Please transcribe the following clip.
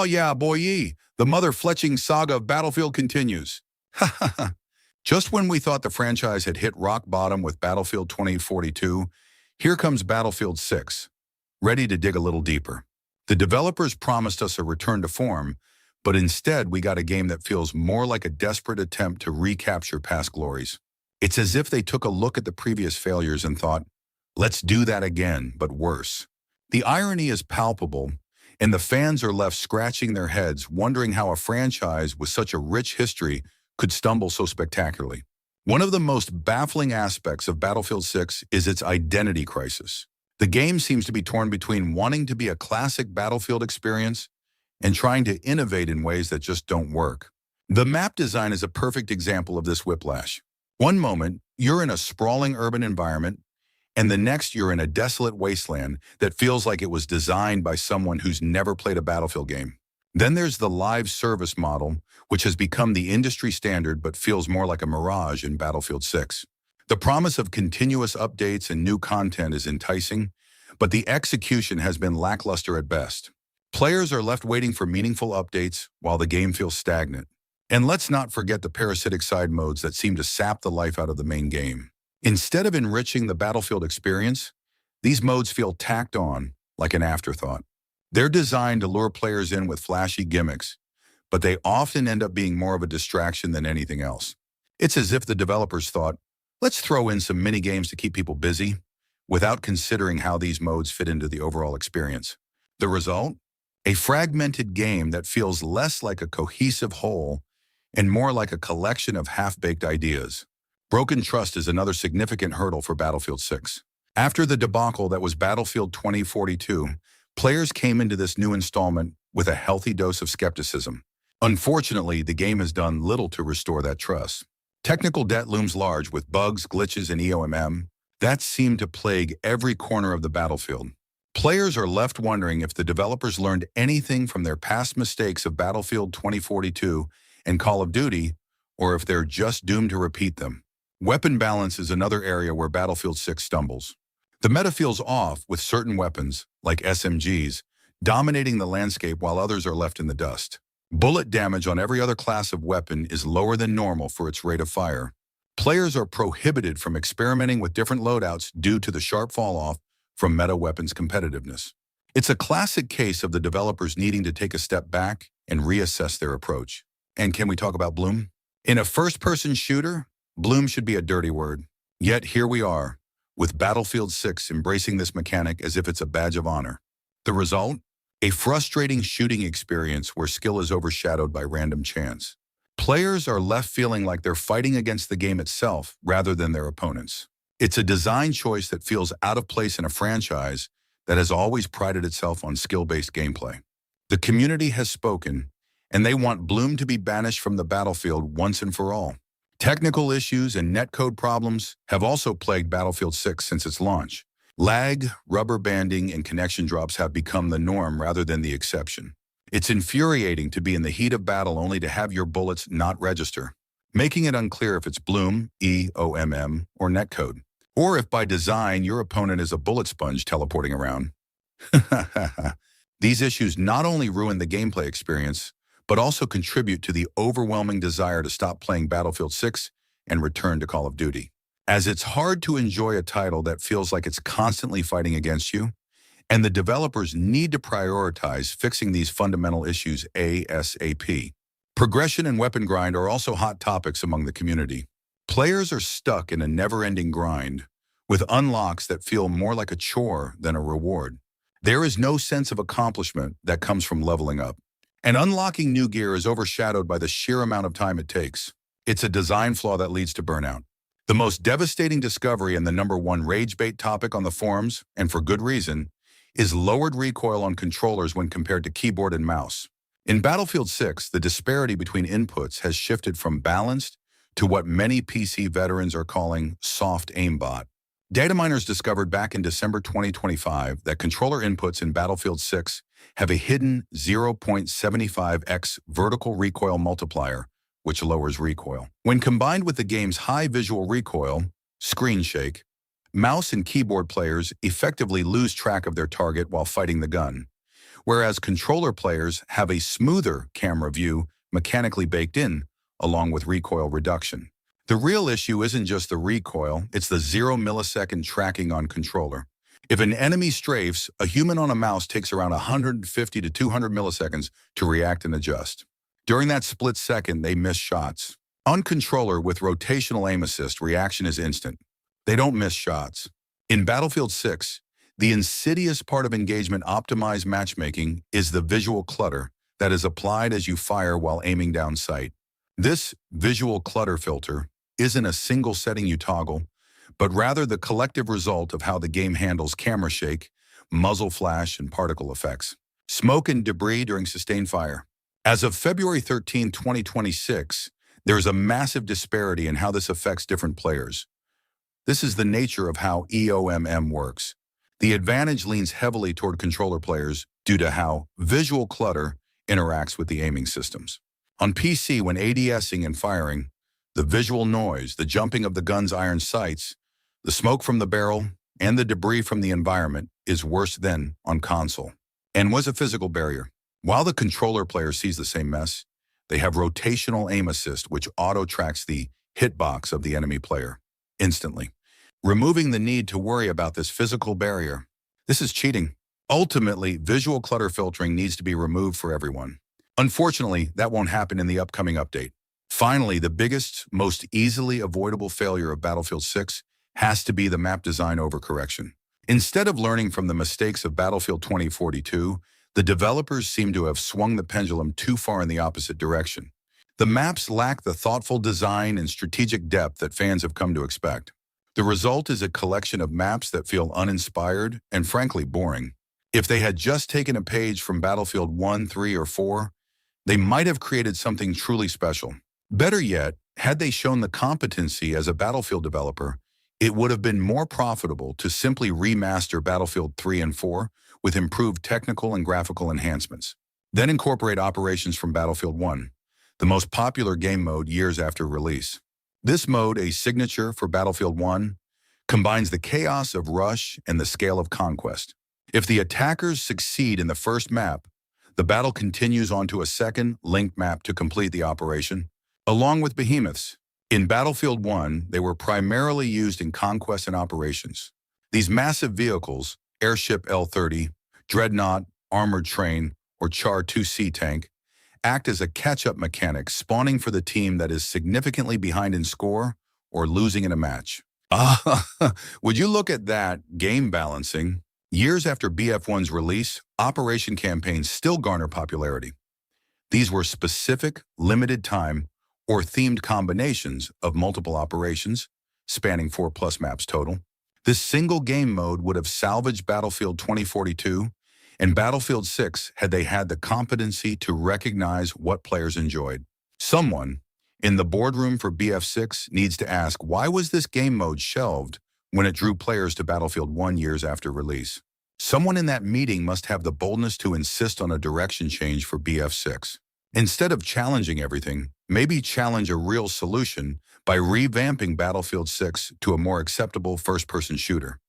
yeah, boy, the mother-fletching saga of Battlefield continues. Ha ha ha. Just when we thought the franchise had hit rock bottom with Battlefield 2042, here comes Battlefield 6, ready to dig a little deeper. The developers promised us a return to form, but instead we got a game that feels more like a desperate attempt to recapture past glories. It's as if they took a look at the previous failures and thought, let's do that again, but worse. The irony is palpable, and the fans are left scratching their heads, wondering how a franchise with such a rich history could stumble so spectacularly. One of the most baffling aspects of Battlefield 6 is its identity crisis. The game seems to be torn between wanting to be a classic Battlefield experience and trying to innovate in ways that just don't work. The map design is a perfect example of this whiplash. One moment, you're in a sprawling urban environment, and the next you're in a desolate wasteland that feels like it was designed by someone who's never played a Battlefield game. Then there's the live service model, which has become the industry standard but feels more like a mirage in Battlefield 6. The promise of continuous updates and new content is enticing, but the execution has been lackluster at best. Players are left waiting for meaningful updates while the game feels stagnant. And let's not forget the parasitic side modes that seem to sap the life out of the main game. Instead of enriching the Battlefield experience, these modes feel tacked on, like an afterthought. They're designed to lure players in with flashy gimmicks, but they often end up being more of a distraction than anything else. It's as if the developers thought, let's throw in some mini-games to keep people busy, without considering how these modes fit into the overall experience. The result? A fragmented game that feels less like a cohesive whole and more like a collection of half-baked ideas. Broken trust is another significant hurdle for Battlefield 6. After the debacle that was Battlefield 2042, players came into this new installment with a healthy dose of skepticism. Unfortunately, the game has done little to restore that trust. Technical debt looms large with bugs, glitches, and EOMM that seem to plague every corner of the battlefield. Players are left wondering if the developers learned anything from their past mistakes of Battlefield 2042 and Call of Duty, or if they're just doomed to repeat them. Weapon balance is another area where Battlefield 6 stumbles. The meta feels off with certain weapons, like SMGs, dominating the landscape while others are left in the dust. Bullet damage on every other class of weapon is lower than normal for its rate of fire. Players are prohibited from experimenting with different loadouts due to the sharp fall-off from meta weapons competitiveness. It's a classic case of the developers needing to take a step back and reassess their approach. And can we talk about bloom? In a first-person shooter, bloom should be a dirty word. Yet here we are, with Battlefield 6 embracing this mechanic as if it's a badge of honor. The result? A frustrating shooting experience where skill is overshadowed by random chance. Players are left feeling like they're fighting against the game itself rather than their opponents. It's a design choice that feels out of place in a franchise that has always prided itself on skill-based gameplay. The community has spoken, and they want bloom to be banished from the battlefield once and for all. Technical issues and netcode problems have also plagued Battlefield 6 since its launch. Lag, rubber banding, and connection drops have become the norm rather than the exception. It's infuriating to be in the heat of battle only to have your bullets not register, making it unclear if it's bloom, EOMM, or netcode, or if by design your opponent is a bullet sponge teleporting around. These issues not only ruin the gameplay experience, but also contribute to the overwhelming desire to stop playing Battlefield 6 and return to Call of Duty. As it's hard to enjoy a title that feels like it's constantly fighting against you, and the developers need to prioritize fixing these fundamental issues ASAP. Progression and weapon grind are also hot topics among the community. Players are stuck in a never-ending grind, with unlocks that feel more like a chore than a reward. There is no sense of accomplishment that comes from leveling up. And unlocking new gear is overshadowed by the sheer amount of time it takes. It's a design flaw that leads to burnout. The most devastating discovery and the #1 rage bait topic on the forums, and for good reason, is lowered recoil on controllers when compared to keyboard and mouse. In Battlefield 6, the disparity between inputs has shifted from balanced to what many PC veterans are calling soft aimbot. Data miners discovered back in December 2025 that controller inputs in Battlefield 6 have a hidden 0.75x vertical recoil multiplier, which lowers recoil. When combined with the game's high visual recoil, screen shake, mouse and keyboard players effectively lose track of their target while fighting the gun, whereas controller players have a smoother camera view mechanically baked in, along with recoil reduction. The real issue isn't just the recoil, it's the 0 millisecond tracking on controller. If an enemy strafes, a human on a mouse takes around 150 to 200 milliseconds to react and adjust. During that split second, they miss shots. On controller with rotational aim assist, reaction is instant. They don't miss shots. In Battlefield 6, the insidious part of engagement-optimized matchmaking is the visual clutter that is applied as you fire while aiming down sight. This visual clutter filter isn't a single setting you toggle, but rather the collective result of how the game handles camera shake, muzzle flash, and particle effects. Smoke and debris during sustained fire. As of February 13, 2026, there is a massive disparity in how this affects different players. This is the nature of how EOMM works. The advantage leans heavily toward controller players due to how visual clutter interacts with the aiming systems. On PC, when ADSing and firing, the visual noise, the jumping of the gun's iron sights, the smoke from the barrel, and the debris from the environment is worse than on console, and was a physical barrier. While the controller player sees the same mess, they have rotational aim assist, which auto-tracks the hitbox of the enemy player instantly, removing the need to worry about this physical barrier. This is cheating. Ultimately, visual clutter filtering needs to be removed for everyone. Unfortunately, that won't happen in the upcoming update. Finally, the biggest, most easily avoidable failure of Battlefield 6 has to be the map design overcorrection. Instead of learning from the mistakes of Battlefield 2042, the developers seem to have swung the pendulum too far in the opposite direction. The maps lack the thoughtful design and strategic depth that fans have come to expect. The result is a collection of maps that feel uninspired and frankly boring. If they had just taken a page from Battlefield 1, 3, or 4, they might have created something truly special. Better yet, had they shown the competency as a Battlefield developer, it would have been more profitable to simply remaster Battlefield 3 and 4 with improved technical and graphical enhancements. Then incorporate operations from Battlefield 1, the most popular game mode years after release. This mode, a signature for Battlefield 1, combines the chaos of rush and the scale of conquest. If the attackers succeed in the first map, the battle continues onto a second, linked map to complete the operation, along with behemoths. In Battlefield 1, they were primarily used in conquest and operations. These massive vehicles, Airship L-30, Dreadnought, Armored Train, or Char 2C tank, act as a catch-up mechanic, spawning for the team that is significantly behind in score or losing in a match. Would you look at that, game balancing? Years after BF1's release, operation campaigns still garner popularity. These were specific, limited time, or themed combinations of multiple operations, spanning 4+ maps total. This single game mode would have salvaged Battlefield 2042 and Battlefield 6 had they had the competency to recognize what players enjoyed. Someone in the boardroom for BF6 needs to ask, why was this game mode shelved when it drew players to Battlefield 1 years after release? Someone in that meeting must have the boldness to insist on a direction change for BF6. Instead of challenging everything, maybe challenge a real solution by revamping Battlefield 6 to a more acceptable first-person shooter.